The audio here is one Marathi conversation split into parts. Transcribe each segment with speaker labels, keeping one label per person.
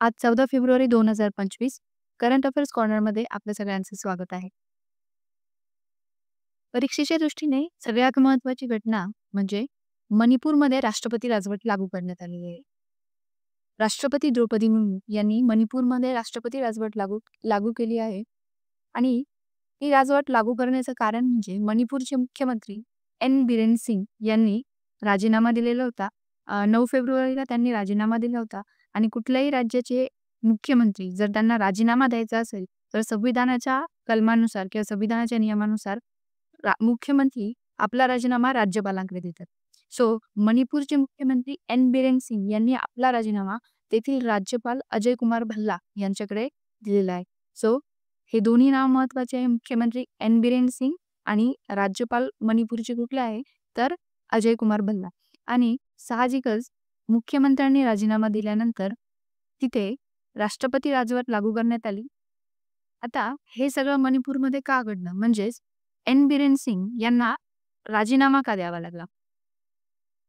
Speaker 1: आज 14 फेब्रुवारी 2025 करंट अफेअर्स कॉर्नरमध्ये आपल्या सगळ्यांचं स्वागत आहे. परीक्षेच्या दृष्टीने सगळ्यात महत्त्वाची घटना म्हणजे मणिपूरमध्ये राष्ट्रपती राजवट लागू करण्यात आली आहे. राष्ट्रपती द्रौपदी मुर्मू यांनी मणिपूरमध्ये राष्ट्रपती राजवट लागू लागू केली आहे आणि ही राजवट लागू करण्याचं कारण म्हणजे मणिपूरचे मुख्यमंत्री एन बिरेन सिंग यांनी राजीनामा दिलेला होता. 9 फेब्रुवारीला त्यांनी राजीनामा दिला होता आणि कुठल्याही राज्याचे मुख्यमंत्री जर त्यांना राजीनामा द्यायचा असेल, तर संविधानाच्या कलमानुसार किंवा संविधानाच्या नियमानुसार मुख्यमंत्री आपला राजीनामा राज्यपालांकडे देतात. सो मणिपूरचे मुख्यमंत्री एन बिरेन सिंग यांनी आपला राजीनामा तेथील राज्यपाल अजय कुमार भल्ला यांच्याकडे दिलेला आहे. सो हे दोन्ही नाव महत्वाचे आहे. मुख्यमंत्री एन बिरेन सिंग आणि राज्यपाल मणिपूरचे कुठले आहे तर अजय कुमार भल्ला. आणि साहजिकच मुख्यमंत्र्यांनी राजीनामा दिल्यानंतर तिथे राष्ट्रपती राजवट लागू करण्यात आली. आता हे सगळं मणिपूरमध्ये का घडलं म्हणजेच एन बिरेन सिंग यांना राजीनामा का द्यावा लागला?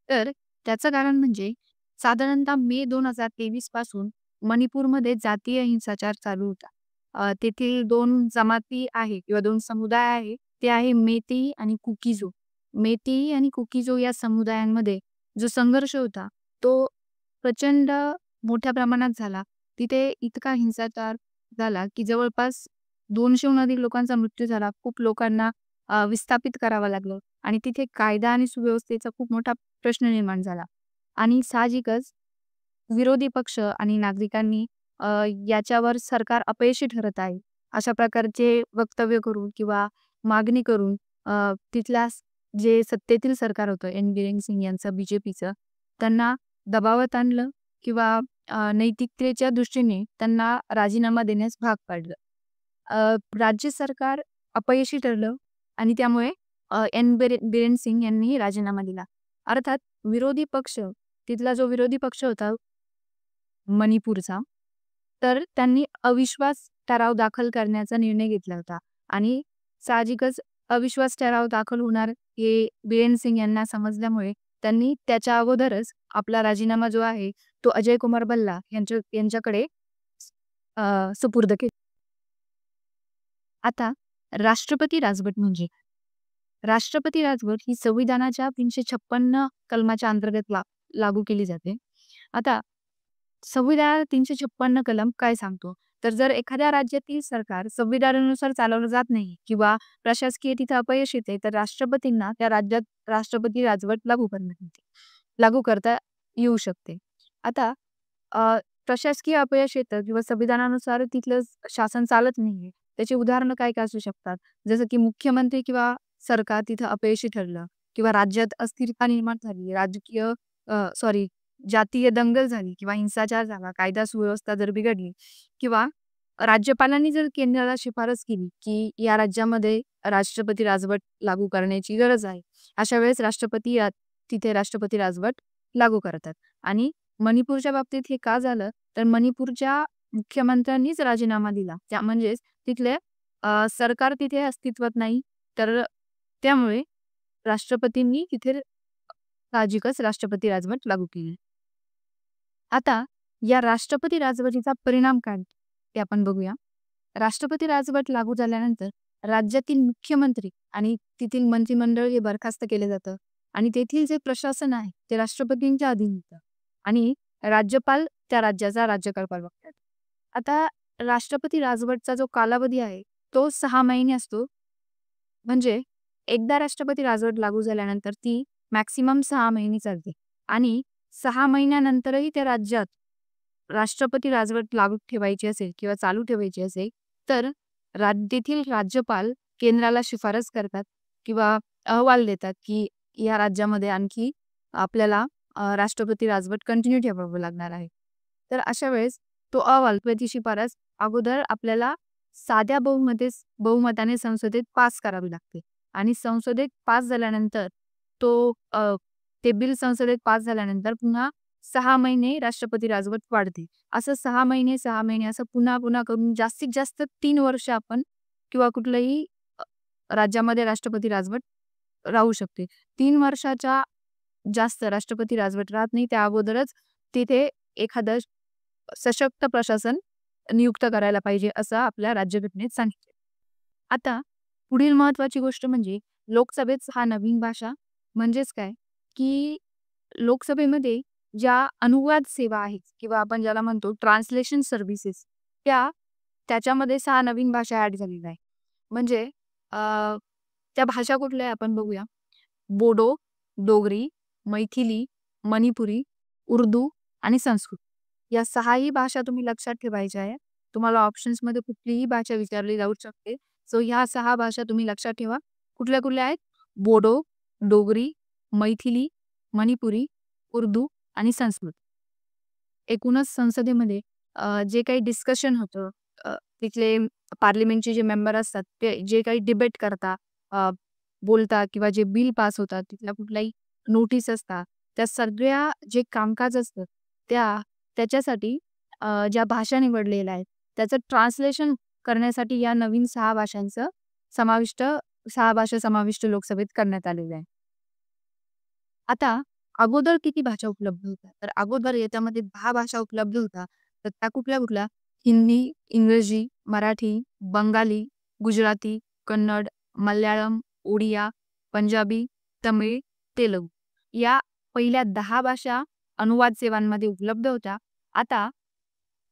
Speaker 1: तर त्याचं कारण म्हणजे साधारणतः मे 2023 पासून मणिपूरमध्ये जातीय हिंसाचार चालू होता. तेथील 2 जमाती आहे किंवा 2 समुदाय आहे. ते आहे मेती आणि कुकीजो. मेती आणि कुकीजो या समुदायांमध्ये जो संघर्ष होता तो प्रचंड मोठ्या प्रमाणात झाला. तिथे इतका हिंसाचार झाला की जवळपास 200हून अधिक लोकांचा मृत्यू झाला. खूप लोकांना विस्थापित करावं लागलं आणि तिथे कायदा आणि सुव्यवस्थेचा खूप मोठा प्रश्न निर्माण झाला. आणि साहजिकच विरोधी पक्ष आणि नागरिकांनी अ, याच्यावर सरकार अपयशी ठरत आहे अशा प्रकारचे वक्तव्य करून किंवा मागणी करून तिथल्या जे सत्तेतील सरकार होतं एन बिरेन सिंग यांचं बीजेपीचं त्यांना दबावात आणलं किंवा नैतिकतेच्या दृष्टीने त्यांना राजीनामा देण्यास भाग पाडलं. राज्य सरकार अपयशी ठरलं आणि त्यामुळे एन बिरेन सिंग यांनी राजीनामा दिला. अर्थात विरोधी पक्ष तिथला जो विरोधी पक्ष होता मणिपूरचा, तर त्यांनी अविश्वास ठराव दाखल करण्याचा निर्णय घेतला होता आणि साहजिकच अविश्वास ठराव दाखल होणार हे बिरेन सिंग यांना समजल्यामुळे त्यांनी त्याच्या अगोदरच आपला राजीनामा जो आहे तो अजय कुमार भल्ला यांच्याकडे सुपूर्द केला. आता राष्ट्रपती राजवट म्हणजे राष्ट्रपती राजवट ही संविधानाच्या 356 कलमाच्या अंतर्गत लागू केली जाते. आता संविधानात 356 कलम काय सांगतो? तर जर एखाद्या राज्यातील सरकार संविधानानुसार चालवलं जात नाही किंवा प्रशासकीय तिथं अपयश येते, तर राष्ट्रपतींना त्या राज्यात राष्ट्रपती राजवट लागू करता येऊ शकते. आता प्रशासकीय अपयश येतं किंवा संविधानानुसार तिथलं शासन चालत नाहीये. त्याची उदाहरणं काय असू शकतात? जसं की मुख्यमंत्री किंवा सरकार तिथं अपयशी ठरलं किंवा राज्यात अस्थिरता निर्माण झाली, जातीय दंगल झाली किंवा हिंसाचार झाला, कायदा सुव्यवस्था जर बिघडली किंवा राज्यपालांनी जर केंद्राला शिफारस केली, की या राज्यामध्ये राष्ट्रपती राजवट लागू करण्याची गरज आहे. अशा वेळेस तिथे राष्ट्रपती राजवट लागू करतात. आणि मणिपूरच्या बाबतीत हे का झालं? तर मणिपूरच्या मुख्यमंत्र्यांनीच राजीनामा दिला. म्हणजेच तिथले सरकार तिथे अस्तित्वात नाही. तर त्यामुळे राष्ट्रपतींनी तिथे साहजिकच राष्ट्रपती राजवट लागू केली. आता या राष्ट्रपती राजवटीचा परिणाम काय ते आपण बघूया. राष्ट्रपती राजवट लागू झाल्यानंतर राज्यातील मुख्यमंत्री आणि तेथील मंत्रिमंडळ हे बरखास्त केले जातं आणि तेथील जे प्रशासन आहे ते राष्ट्रपतींच्या अधीन येतं आणि राज्यपाल त्या राज्याचा राज्यकारभार बघतात. आता राष्ट्रपती राजवटचा जो कालावधी आहे तो 6 महिने असतो. म्हणजे एकदा राष्ट्रपती राजवट लागू झाल्यानंतर ती मॅक्सिमम 6 महिने चालते आणि 6 महिन्यानंतरही त्या राज्यात राष्ट्रपती राजवट लागू ठेवायची असेल किंवा चालू ठेवायची असेल, तर तेथील राज्यपाल केंद्राला शिफारस करतात किंवा अहवाल देतात, की या राज्यामध्ये आणखी आपल्याला राष्ट्रपती राजवट कंटिन्यू ठेवावं लागणार आहे. तर अशा वेळेस तो अहवाल किंवा ती शिफारस अगोदर आपल्याला साध्या बहुमताने संसदेत पास करावी लागते आणि संसदेत पास झाल्यानंतर तो ते बिल संसदेत पास झाल्यानंतर पुन्हा 6 महिने राष्ट्रपती राजवट वाढते. असं 6 महिने, 6 महिने असं पुन्हा करून जास्तीत जास्त 3 वर्ष आपण किंवा कुठल्याही राज्यामध्ये राष्ट्रपती राजवट राहू शकते. 3 वर्षाच्या जास्त राष्ट्रपती राजवट राहत नाही. त्या अगोदरच तिथे एखादं सशक्त प्रशासन नियुक्त करायला पाहिजे असं आपल्या राज्यघटनेत सांगितले. आता पुढील महत्वाची गोष्ट म्हणजे लोकसभेत हा नवीन भाषा म्हणजेच काय, की लोकसभेमध्ये ज्या अनुवाद सेवा आहेत किंवा आपण ज्याला म्हणतो ट्रान्सलेशन सर्व्हिसेस, त्याच्यामध्ये 6 नवीन भाषा ॲड झालेल्या आहे. म्हणजे अ, त्या भाषा कुठल्या आहे आपण बघूया. बोडो, डोगरी, मैथिली, मणिपुरी, उर्दू आणि संस्कृत. या 6ही भाषा तुम्ही लक्षात ठेवायच्या आहे. तुम्हाला ऑप्शन्समध्ये कुठलीही भाषा विचारली जाऊ शकते. सो ह्या 6 भाषा तुम्ही लक्षात ठेवा. कुठल्या-कुठल्या आहेत? बोडो, डोगरी, मैथिली, मणिपुरी, उर्दू आणि संस्कृत. एकूणच संसदेमध्ये जे काही डिस्कशन होतं, तिथले पार्लिमेंटचे जे मेंबर असतात, ते जे काही डिबेट करता, बोलतात किंवा जे बिल पास होतात, तिथल्या कुठल्याही नोटीस असतात, त्या सगळ्या जे कामकाज असतं, त्याच्यासाठी ज्या भाषा निवडलेल्या आहेत, त्याचं ट्रान्सलेशन करण्यासाठी या नवीन 6 भाषांचं समाविष्ट 6 भाषा समाविष्ट लोकसभेत करण्यात आलेल्या आहे. आता अगोदर किती भाषा उपलब्ध होत्या? तर अगोदर याच्यामध्ये 10 भाषा उपलब्ध होत्या. तर त्या कुठल्या-कुठल्या? हिंदी, इंग्रजी, मराठी, बंगाली, गुजराती, कन्नड, मल्याळम, ओडिया, पंजाबी, तमिळ, तेलुगू. या पहिल्या 10 भाषा अनुवाद सेवांमध्ये उपलब्ध होत्या. आता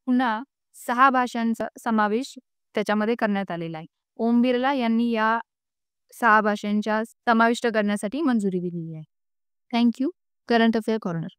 Speaker 1: पुन्हा 6 भाषांचा समावेश त्याच्यामध्ये करण्यात आलेला आहे. ओम बिर्ला यांनी या 6 भाषांच्या समाविष्ट करण्यासाठी मंजुरी दिलेली आहे. Thank you. Current affair corner.